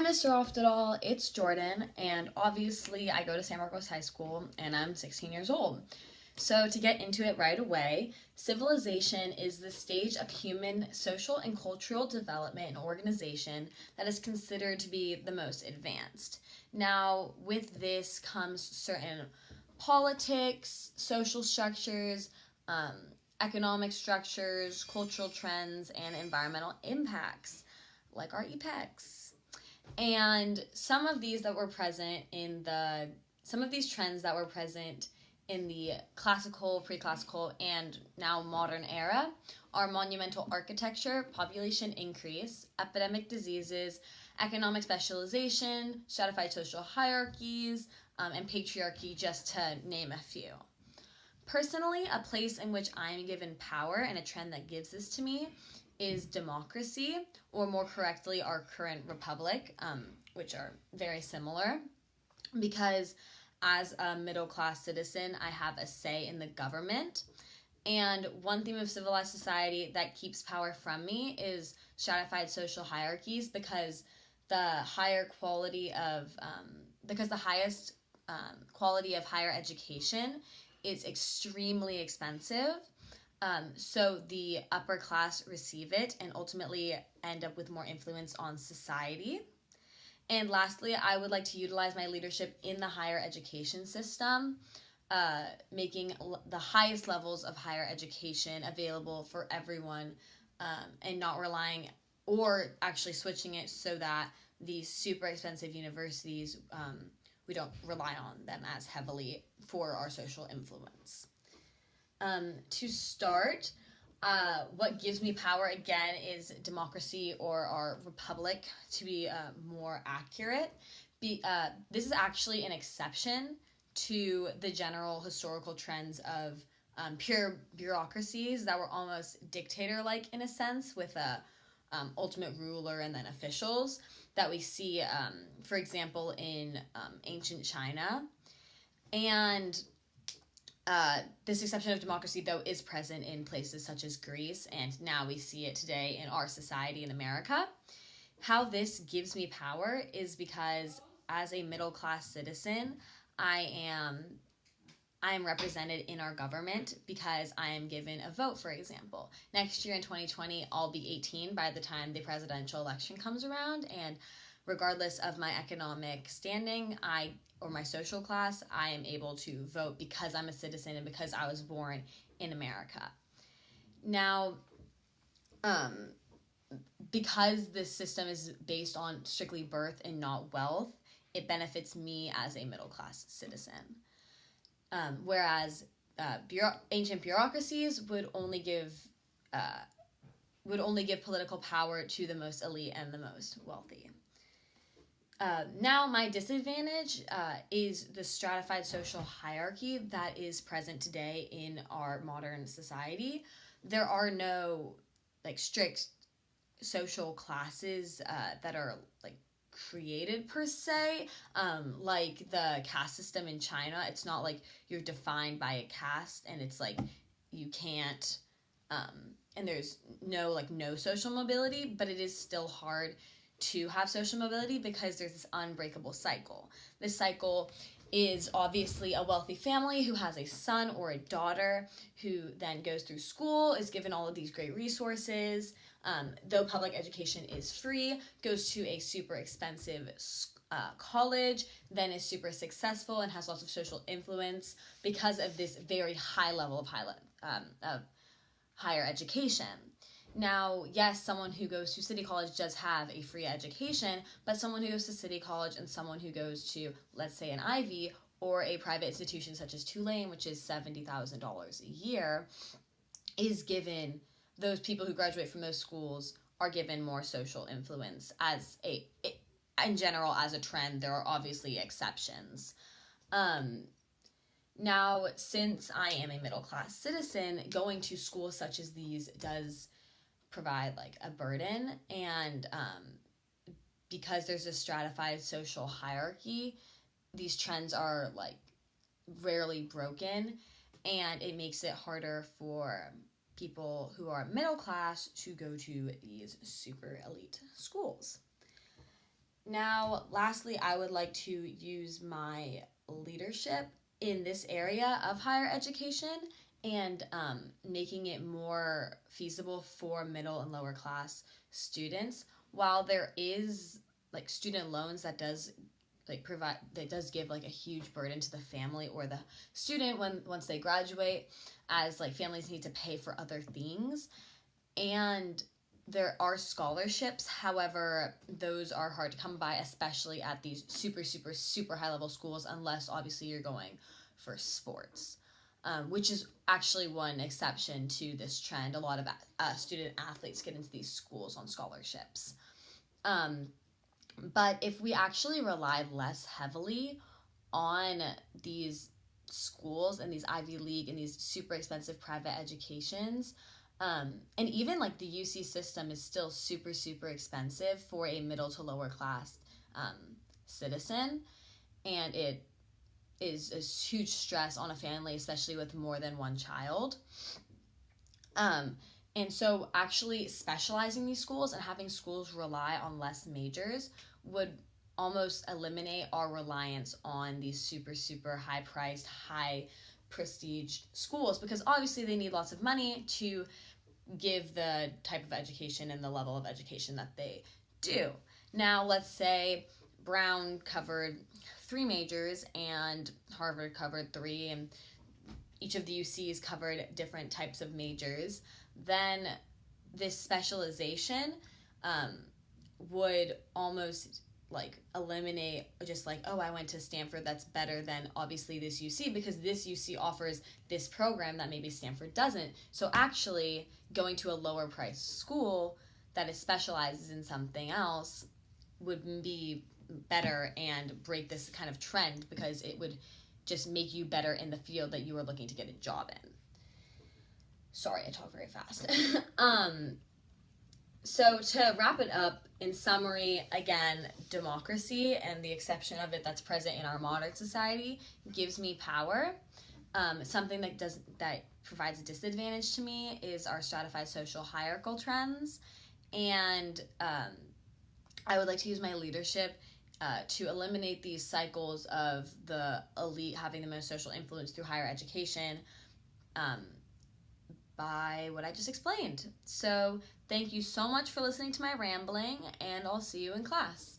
Mr. Oft It All, it's Jordan, and obviously I go to San Marcos High School and I'm 16 years old. So, to get into it right away, civilization is the stage of human social and cultural development and organization that is considered to be the most advanced. Now, with this comes certain politics, social structures, um, economic structures, cultural trends, and environmental impacts, like our EPECs. And some of these trends that were present in the classical, pre-classical, and now modern era are monumental architecture, population increase, epidemic diseases, economic specialization, stratified social hierarchies, and patriarchy, just to name a few. Personally, a place in which I am given power and a trend that gives this to me is democracy, or more correctly, our current republic, which are very similar, because as a middle class citizen, I have a say in the government. And one theme of civilized society that keeps power from me is stratified social hierarchies, because the higher quality of because the highest quality of higher education is extremely expensive. So the upper class receive it and ultimately end up with more influence on society. And lastly, I would like to utilize my leadership in the higher education system, making the highest levels of higher education available for everyone, and not relying, or actually switching it so that these super expensive universities, we don't rely on them as heavily for our social influence. To start, what gives me power again is democracy, or our republic, to be more accurate. This is actually an exception to the general historical trends of pure bureaucracies that were almost dictator-like in a sense, with a ultimate ruler and then officials that we see, for example, in ancient China. And this exception of democracy, though, is present in places such as Greece, and now we see it today in our society in America. How this gives me power is because, as a middle-class citizen, I am represented in our government because I am given a vote, for example. Next year in 2020, I'll be 18 by the time the presidential election comes around, and regardless of my economic standing, or my social class, I am able to vote because I'm a citizen and because I was born in America. Now, because this system is based on strictly birth and not wealth, it benefits me as a middle class citizen. Whereas ancient bureaucracies would only give political power to the most elite and the most wealthy. Now, my disadvantage is the stratified social hierarchy that is present today in our modern society. There are no strict social classes that are created per se, like the caste system in China. It's not like you're defined by a caste and it's like you can't, and there's no social mobility, but it is still hard to have social mobility because there's this unbreakable cycle. This cycle is obviously a wealthy family who has a son or a daughter who then goes through school, is given all of these great resources, though public education is free, goes to a super expensive college, then is super successful and has lots of social influence because of this very high level of higher education. Now, yes, someone who goes to City College does have a free education, but someone who goes to City College and someone who goes to, let's say, an Ivy or a private institution such as Tulane, which is $70,000 a year, is given, those people who graduate from those schools are given more social influence in general, as a trend. There are obviously exceptions. Now, since I am a middle-class citizen, going to schools such as these does provide a burden, and because there's a stratified social hierarchy, these trends are rarely broken, and it makes it harder for people who are middle class to go to these super elite schools. Now, lastly, I would like to use my leadership in this area of higher education and making it more feasible for middle and lower class students. While there is like student loans that does provide, that does give like a huge burden to the family or the student when once they graduate, as like families need to pay for other things. And there are scholarships, however, those are hard to come by, especially at these super, super, super high level schools, unless obviously you're going for sports, which is actually one exception to this trend. A lot of student athletes get into these schools on scholarships. But if we actually relied less heavily on these schools and these Ivy League and these super expensive private educations, and even like the UC system is still super, super expensive for a middle to lower class citizen. And it is a huge stress on a family, especially with more than one child. And so actually specializing these schools and having schools rely on less majors would almost eliminate our reliance on these super, super high priced, high prestige schools, because obviously they need lots of money to give the type of education and the level of education that they do. Now, let's say Brown covered 3 majors and Harvard covered 3, and each of the UCs covered different types of majors. Then this specialization would almost like eliminate just like, oh, I went to Stanford, that's better than obviously this UC, because this UC offers this program that maybe Stanford doesn't. So actually going to a lower price school that is specializes in something else would be better and break this kind of trend, because it would just make you better in the field that you were looking to get a job in. Sorry, I talk very fast. So to wrap it up, in summary, again, democracy and the exception of it that's present in our modern society gives me power. Something that provides a disadvantage to me is our stratified social hierarchical trends. And I would like to use my leadership to eliminate these cycles of the elite having the most social influence through higher education by what I just explained. So thank you so much for listening to my rambling, and I'll see you in class.